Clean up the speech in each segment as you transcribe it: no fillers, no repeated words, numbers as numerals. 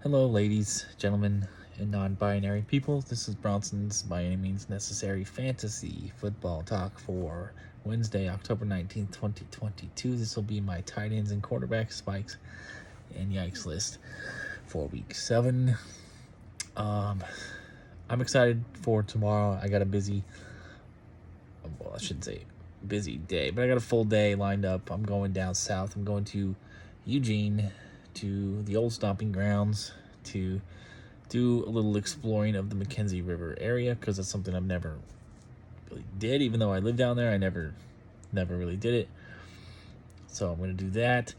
Hello, ladies, gentlemen, and non-binary people. This is Bronson's By Any Means Necessary Fantasy Football Talk for Wednesday, October 19th, 2022. This will be my tight ends and quarterback spikes and yikes list for week 7. I'm excited for tomorrow. I got a busy, well, I shouldn't say busy day, but I got a full day lined up. I'm going down south. I'm going to Eugene, to the old stomping grounds, to do a little exploring of the Mackenzie River area, because that's something I've never really did. Even though I live down there, I never really did it. So I'm going to do that,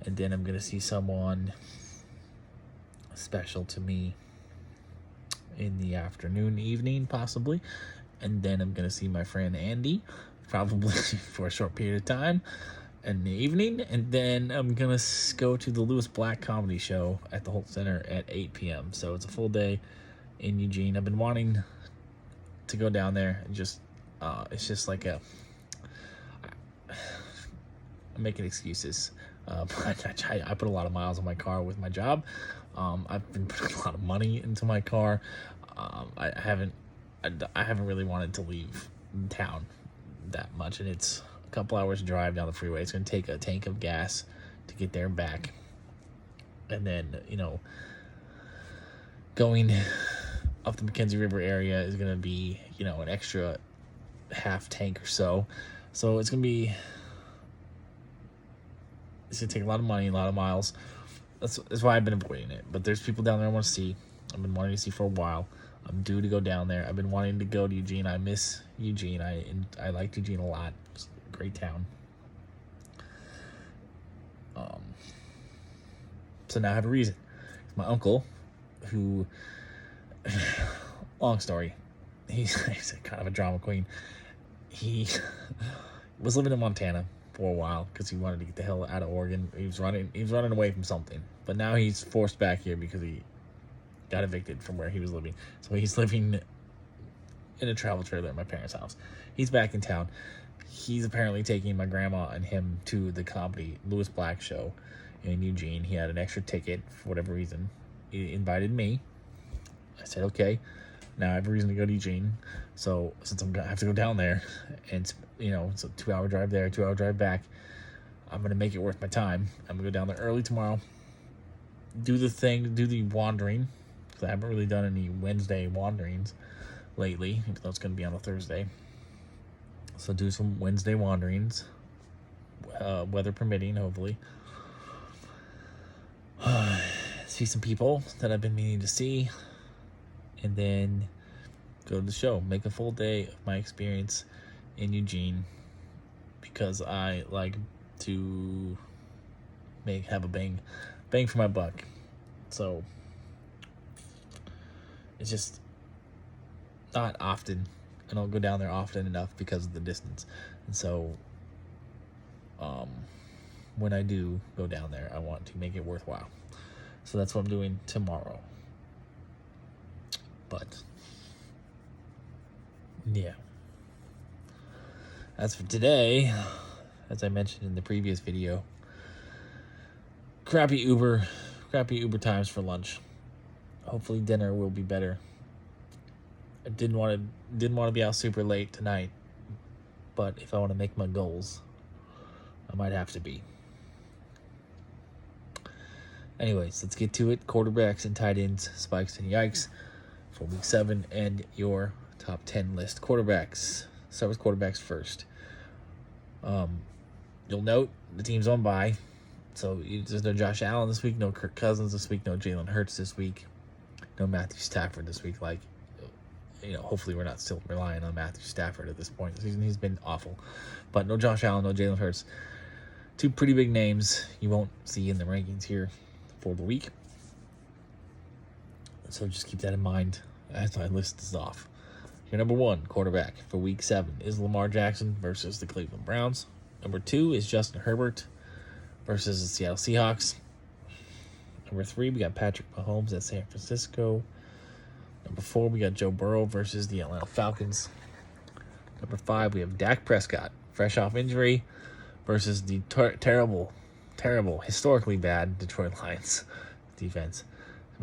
and then I'm going to see someone special to me in the afternoon, evening, possibly. And then I'm going to see my friend Andy, probably for a short period of time in the evening. And then I'm going to go to the Lewis Black comedy show at the Holt Center at 8 p.m. So it's a full day in Eugene. I've been wanting to go down there and just, it's just like I'm making excuses. I put a lot of miles on my car with my job. I've been putting a lot of money into my car. I haven't really wanted to leave town that much, and it's a couple hours drive down the freeway. It's going to take a tank of gas to get there and back, and then going up the Mackenzie River area is going to be an extra half tank or so. So it's going to take a lot of money, a lot of miles. That's why I've been avoiding it. But there's people down there I want to see. I've been wanting to see for a while. I'm due to go down there. I've been wanting to go to Eugene. I miss Eugene. I liked Eugene a lot. It's a great town. So now I have a reason. My uncle, who, long story, he's kind of a drama queen. He was living in Montana for a while because he wanted to get the hell out of Oregon. He was running away from something, but now he's forced back here because he got evicted from where he was living. So he's living in a travel trailer at my parents' house. He's back in town. He's apparently taking my grandma and him to the comedy Lewis Black show in Eugene. He had an extra ticket for whatever reason. He invited me. I said, okay. Now I have a reason to go to Eugene. So since I have to go down there, and it's a 2-hour drive there, 2-hour drive back, I'm going to make it worth my time. I'm going to go down there early tomorrow, do the wandering, because I haven't really done any Wednesday wanderings lately, even though it's going to be on a Thursday. So do some Wednesday wanderings, weather permitting, hopefully. See some people that I've been meaning to see, and then go to the show. Make a full day of my experience in Eugene, because I like to have a bang for my buck. So it's just not often. I don't go down there often enough because of the distance. And so when I do go down there, I want to make it worthwhile. So that's what I'm doing tomorrow. But yeah, as for today, as I mentioned in the previous video, crappy Uber times for lunch. Hopefully dinner will be better. I didn't want to be out super late tonight, but if I want to make my goals, I might have to be. Anyways, let's get to it. Quarterbacks and tight ends, spikes and yikes for week 7 and your top 10 list. Quarterbacks. Start with quarterbacks first. You'll note the team's on bye, so there's no Josh Allen this week, no Kirk Cousins this week, no Jalen Hurts this week, no Matthew Stafford this week. Hopefully we're not still relying on Matthew Stafford at this point. This season he's been awful, but no Josh Allen, no Jalen Hurts. Two pretty big names you won't see in the rankings here for the week. So just keep that in mind as I list this off. Your number 1 quarterback for week 7 is Lamar Jackson versus the Cleveland Browns. Number 2 is Justin Herbert versus the Seattle Seahawks. Number 3, we got Patrick Mahomes at San Francisco. Number 4, we got Joe Burrow versus the Atlanta Falcons. Number 5, we have Dak Prescott, fresh off injury, versus the terrible, historically bad Detroit Lions defense.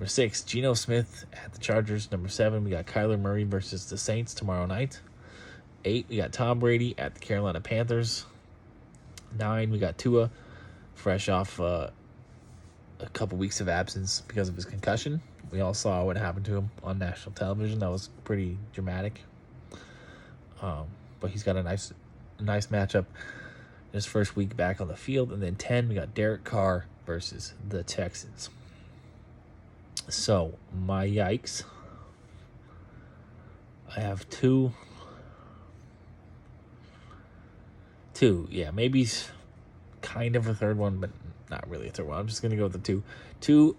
Number 6, Geno Smith at the Chargers. Number 7, we got Kyler Murray versus the Saints tomorrow night. 8, we got Tom Brady at the Carolina Panthers. 9, we got Tua, fresh off a couple weeks of absence because of his concussion. We all saw what happened to him on national television. That was pretty dramatic. But he's got a nice matchup in his first week back on the field. And then 10, we got Derek Carr versus the Texans. So, my yikes. I have two, yeah, maybe kind of a third one, but not really a third one. I'm just going to go with the two. Two,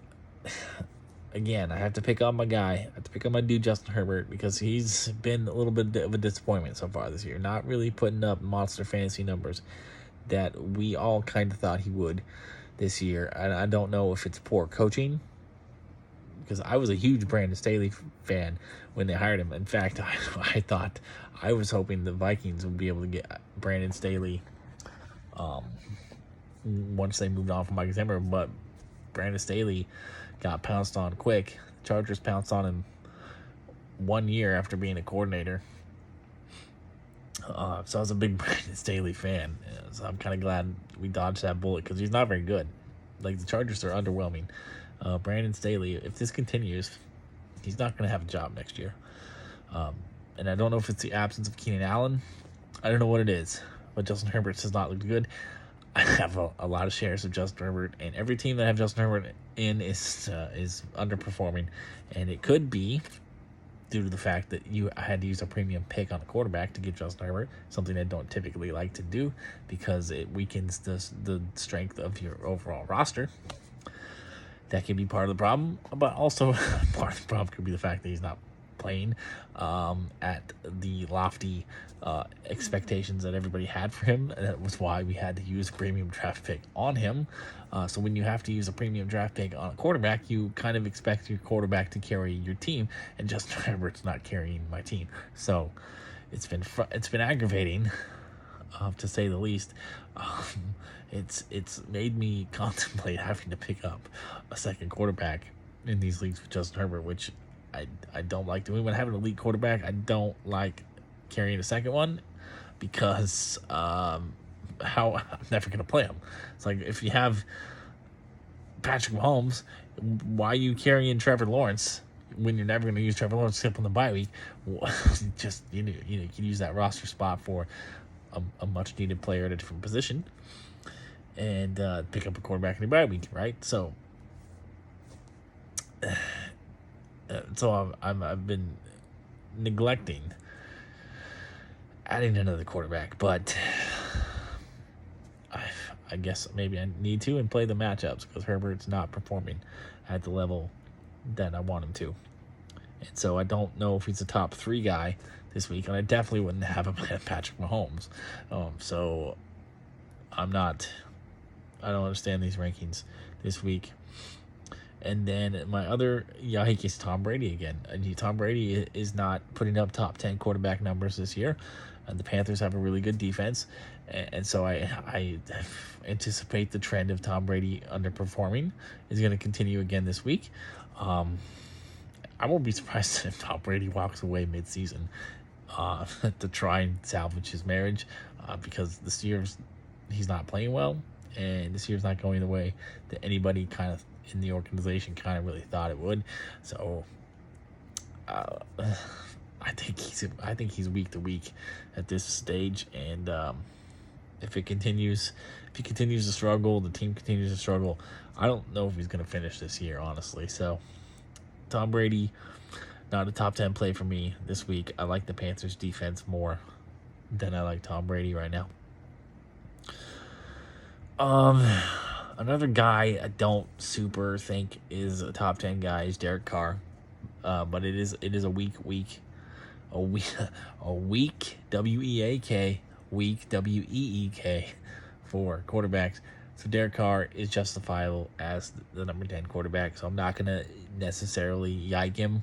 again, I have to pick on my guy. I have to pick on my dude, Justin Herbert, because he's been a little bit of a disappointment so far this year. Not really putting up monster fantasy numbers that we all kind of thought he would this year. And I don't know if it's poor coaching, because I was a huge Brandon Staley fan when they hired him. In fact, I was hoping the Vikings would be able to get Brandon Staley once they moved on from Mike Zimmer, but Brandon Staley got pounced on quick. The Chargers pounced on him 1 year after being a coordinator. So I was a big Brandon Staley fan. So I'm kind of glad we dodged that bullet, because he's not very good. Like, the Chargers are underwhelming. Brandon Staley, if this continues, he's not going to have a job next year. And I don't know if it's the absence of Keenan Allen. I don't know what it is, but Justin Herbert does not look good. I have a lot of shares of Justin Herbert, and every team that I have Justin Herbert in is underperforming. And it could be due to the fact that I had to use a premium pick on a quarterback to get Justin Herbert, something I don't typically like to do because it weakens the strength of your overall roster. That could be part of the problem, but also part of the problem could be the fact that he's not playing at the lofty expectations that everybody had for him. And that was why we had to use a premium draft pick on him. So when you have to use a premium draft pick on a quarterback, you kind of expect your quarterback to carry your team, and Justin Herbert's not carrying my team. So it's been aggravating, to say the least. It's made me contemplate having to pick up a second quarterback in these leagues with Justin Herbert, which I don't like doing. When I have an elite quarterback, I don't like carrying a second one, because I'm never going to play him. It's like, if you have Patrick Mahomes, why are you carrying Trevor Lawrence when you're never going to use Trevor Lawrence except on the bye week? Just you can use that roster spot for a much needed player at a different position, and pick up a quarterback in the bye week, right? So I've been neglecting adding another quarterback, but I guess maybe I need to and play the matchups, because Herbert's not performing at the level that I want him to. And so I don't know if he's a top 3 guy this week, and I definitely wouldn't have him at Patrick Mahomes. So I don't understand these rankings this week. And then my other yike is Tom Brady again. Tom Brady is not putting up top 10 quarterback numbers this year. And the Panthers have a really good defense. And so I anticipate the trend of Tom Brady underperforming is going to continue again this week. I won't be surprised if Tom Brady walks away mid-season to try and salvage his marriage, because this year he's not playing well, and this year's not going the way that anybody kind of in the organization kind of really thought it would. So I think he's week to week at this stage, and if he continues to struggle, the team continues to struggle, I don't know if he's going to finish this year, honestly. So Tom Brady, not a top 10 play for me this week. I like the Panthers defense more than I like Tom Brady right now. Another guy I don't super think is a top 10 guy is Derek Carr. But it is a weak week, W-E-A-K, week, W-E-E-K for quarterbacks. So Derek Carr is justifiable as the number 10 quarterback. So I'm not going to necessarily yike him.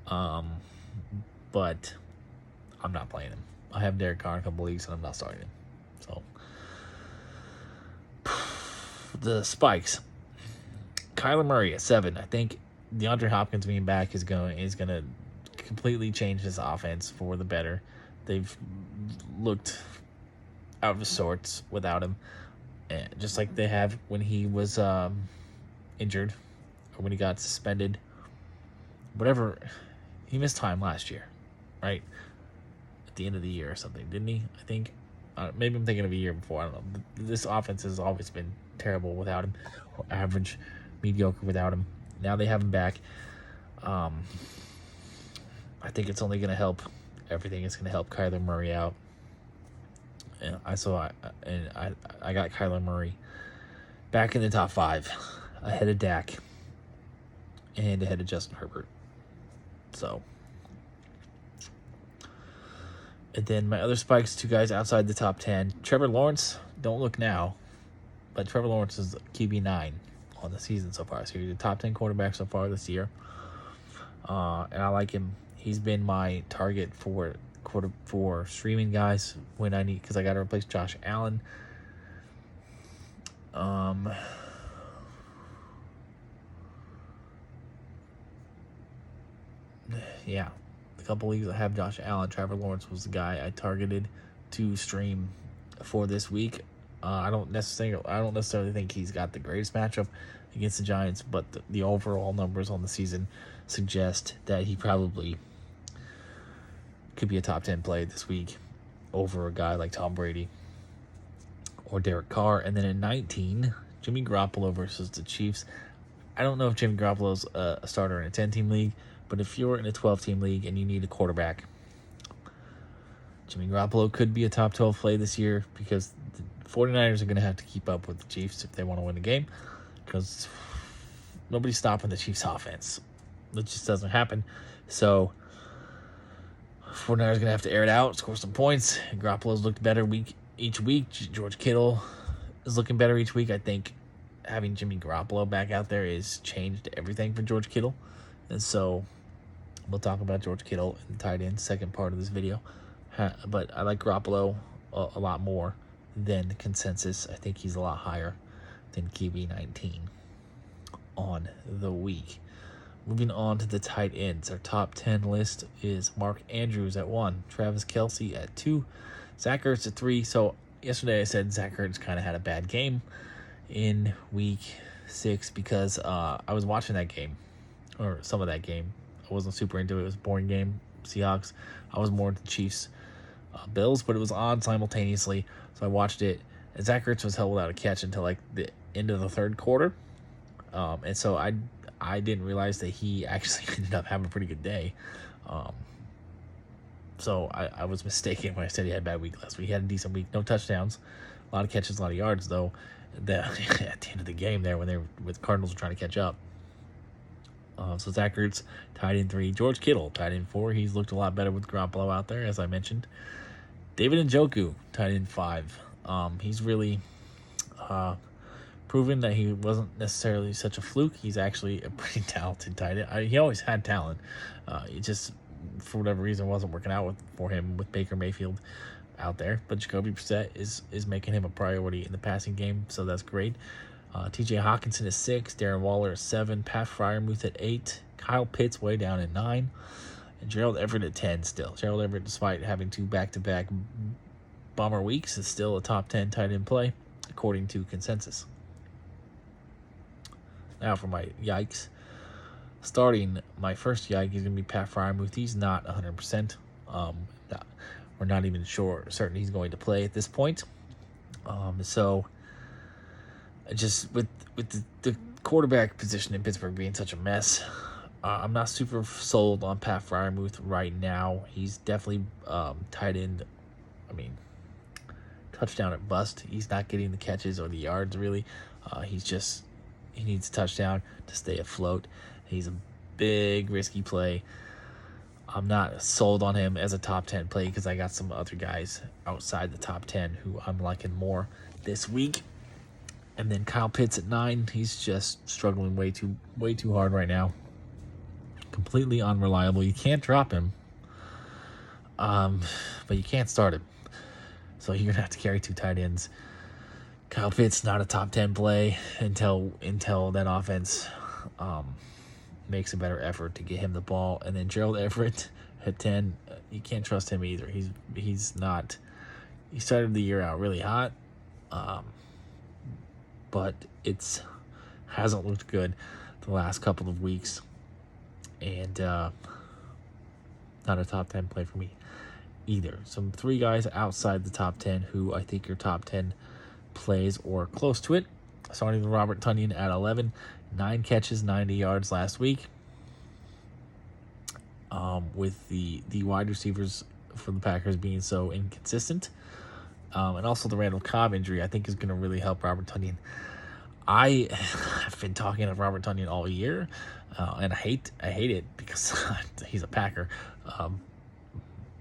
But I'm not playing him. I have Derek Carr in a couple leagues, and I'm not starting him. So the spikes. Kyler Murray at 7. I think DeAndre Hopkins being back is gonna completely change this offense for the better. They've looked out of sorts without him, and just like they have when he was injured or when he got suspended. Whatever, he missed time last year, right? At the end of the year or something, didn't he? I think. Maybe I'm thinking of a year before. I don't know. This offense has always been terrible without him, or average, mediocre without him. Now they have him back. I think it's only going to help everything. It's going to help Kyler Murray out. And I got Kyler Murray back in the top 5, ahead of Dak and ahead of Justin Herbert. So, and then my other spikes, 2 guys outside the top 10. Trevor Lawrence, don't look now, but Trevor Lawrence is QB9 on the season so far. So he's a top 10 quarterback so far this year. And I like him. He's been my target for streaming guys when I need, because I got to replace Josh Allen. Yeah, a couple leagues I have Josh Allen. Trevor Lawrence was the guy I targeted to stream for this week. I don't necessarily think he's got the greatest matchup against the Giants, but the overall numbers on the season suggest that he probably could be a top 10 play this week over a guy like Tom Brady or Derek Carr. And then in 19, Jimmy Garoppolo versus the Chiefs. I don't know if Jimmy Garoppolo's a starter in a 10-team league, but if you're in a 12-team league and you need a quarterback, Jimmy Garoppolo could be a top 12 play this year, because the 49ers are going to have to keep up with the Chiefs if they want to win the game, because nobody's stopping the Chiefs' offense. That just doesn't happen. So 49ers are going to have to air it out, score some points. Garoppolo's looked better each week. George Kittle is looking better each week. I think having Jimmy Garoppolo back out there has changed everything for George Kittle. And so we'll talk about George Kittle in the tight end second part of this video. But I like Garoppolo a lot more than the consensus. I think he's a lot higher than QB19 on the week. Moving on to the tight ends. Our top 10 list is Mark Andrews at 1, Travis Kelce at 2, Zach Ertz at 3. So yesterday I said Zach Ertz kind of had a bad game in week 6 because I was watching that game, or some of that game. I wasn't super into it. It was a boring game, Seahawks. I was more into the Chiefs, Bills, but it was on simultaneously, so I watched it. And Zach Ertz was held without a catch until like the end of the third quarter, and so I didn't realize that he actually ended up having a pretty good day. So I was mistaken when I said he had a bad week last week. He had a decent week, no touchdowns, a lot of catches, a lot of yards though. At the end of the game there, when the Cardinals were trying to catch up. So Zach Ertz, tight end 3. George Kittle, tight end 4. He's looked a lot better with Garoppolo out there, as I mentioned. David Njoku, tight end 5. He's really proven that he wasn't necessarily such a fluke. He's actually a pretty talented tight end. He always had talent. It just, for whatever reason, wasn't working out for him with Baker Mayfield out there. But Jacoby Brissett is making him a priority in the passing game, so that's great. T.J. Hawkinson is 6, Darren Waller is 7, Pat Freiermuth at 8, Kyle Pitts way down at 9, and Gerald Everett at 10 still. Gerald Everett, despite having 2 back-to-back bummer weeks, is still a top 10 tight end play, according to consensus. Now for my yikes. Starting, my first yike is going to be Pat Freiermuth. He's not 100%. We're not even certain he's going to play at this point. So just with the quarterback position in Pittsburgh being such a mess, I'm not super sold on Pat Freiermuth right now. He's definitely tight end. Touchdown at bust. He's not getting the catches or the yards really. He needs a touchdown to stay afloat. He's a big risky play. I'm not sold on him as a top 10 play because I got some other guys outside the top 10 who I'm liking more this week. And then Kyle Pitts at 9. He's just struggling way too hard right now. Completely unreliable. You can't drop him, but you can't start him. So you're gonna have to carry 2 tight ends. Kyle Pitts not a top 10 play until that offense makes a better effort to get him the ball. And then Gerald Everett at 10, you can't trust him either. He's not. He started the year out really hot, but it's hasn't looked good the last couple of weeks, and not a top 10 play for me either. Some 3 guys outside the top 10 who I think are top 10 plays or close to it. Starting with Robert Tonyan at 11, 9 catches, 90 yards last week. With the wide receivers for the Packers being so inconsistent, and also the Randall Cobb injury, I think is going to really help Robert Tonyan. I have been talking of Robert Tonyan all year, and I hate it because he's a Packer.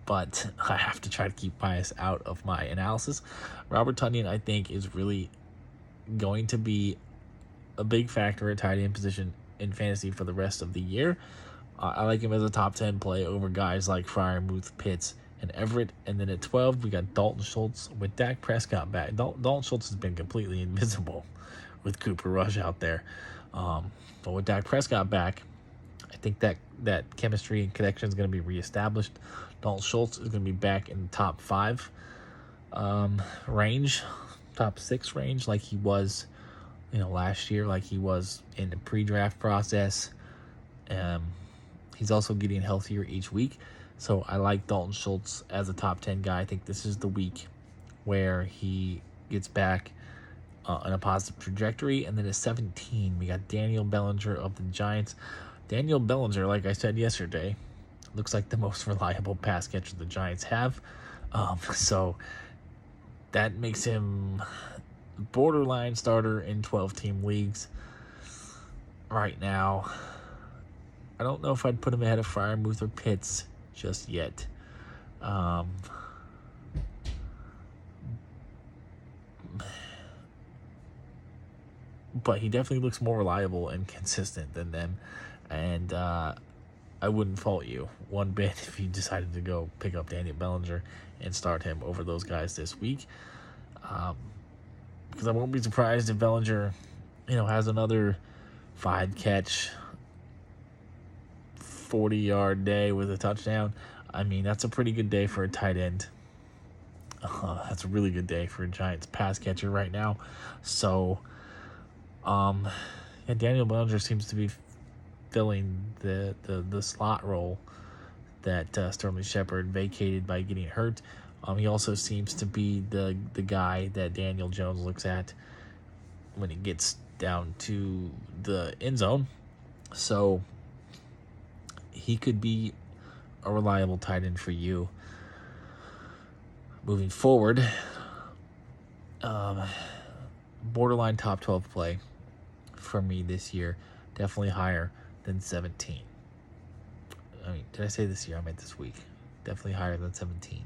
But I have to try to keep bias out of my analysis. Robert Tonyan, I think, is really going to be a big factor at tight end position in fantasy for the rest of the year. I like him as a top 10 play over guys like Freiermuth, Pitts, and Everett. And then at 12, we got Dalton Schultz with Dak Prescott back. Dalton Schultz has been completely invisible with Cooper Rush out there. But with Dak Prescott back, I think that chemistry and connection is going to be reestablished. Dalton Schultz is going to be back in the top 5 range, top 6 range, like he was, last year, like he was in the pre-draft process. He's also getting healthier each week, so I like Dalton Schultz as a top 10 guy. I think this is the week where he gets back on a positive trajectory. And then at 17, we got Daniel Bellinger of the Giants. Daniel Bellinger, like I said yesterday, looks like the most reliable pass catcher the Giants have. So that makes him borderline starter in 12-team leagues right now. I don't know if I'd put him ahead of Freiermuth or Pitts just yet. But he definitely looks more reliable and consistent than them. And I wouldn't fault you one bit if you decided to go pick up Daniel Bellinger and start him over those guys this week. Because I won't be surprised if Bellinger, has another 5-catch, 40-yard day with a touchdown. I mean, that's a pretty good day for a tight end. That's a really good day for a Giants pass catcher right now. So, Daniel Bellinger seems to be filling the slot role that Sterling Shepard vacated by getting hurt. He also seems to be the guy that Daniel Jones looks at when it gets down to the end zone. So he could be a reliable tight end for you moving forward. Borderline top 12 play for me this year. Definitely higher than 17. I mean, did I say this year? I meant this week. Definitely higher than 17.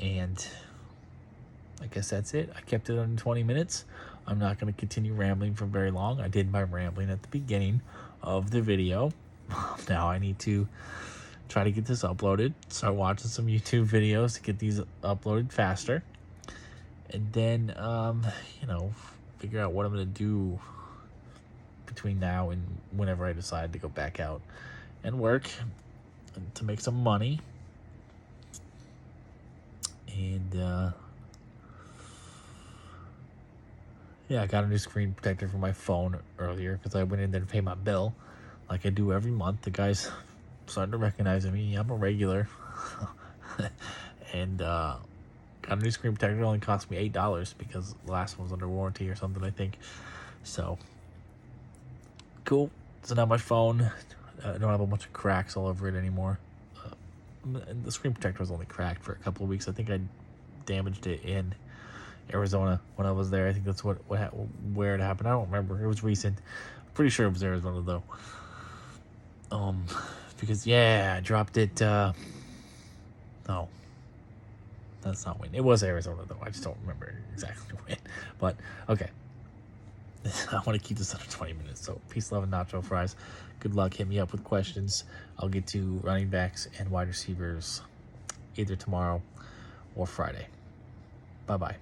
And I guess that's it. I kept it under 20 minutes. I'm not going to continue rambling for very long. I did my rambling at the beginning of the video. Now I need to try to get this uploaded. Start watching some YouTube videos to get these uploaded faster. And then, figure out what I'm going to do between now and whenever I decide to go back out and work to make some money. And, I got a new screen protector for my phone earlier because I went in there to pay my bill like I do every month. The guy's starting to recognize me. I'm a regular. And got a new screen protector. It only cost me $8 because the last one was under warranty or something, I think. So, cool. So now my phone, I don't have a bunch of cracks all over it anymore. And the screen protector was only cracked for a couple of weeks. I think I damaged it in Arizona when I was there. I think that's where it happened. I don't remember. It was recent. I'm pretty sure it was Arizona though. Because I dropped it. No, that's not when. It was Arizona though. I just don't remember exactly when. But okay. I want to keep this under 20 minutes. So peace, love, and nacho fries. Good luck. Hit me up with questions. I'll get to running backs and wide receivers either tomorrow or Friday. Bye-bye.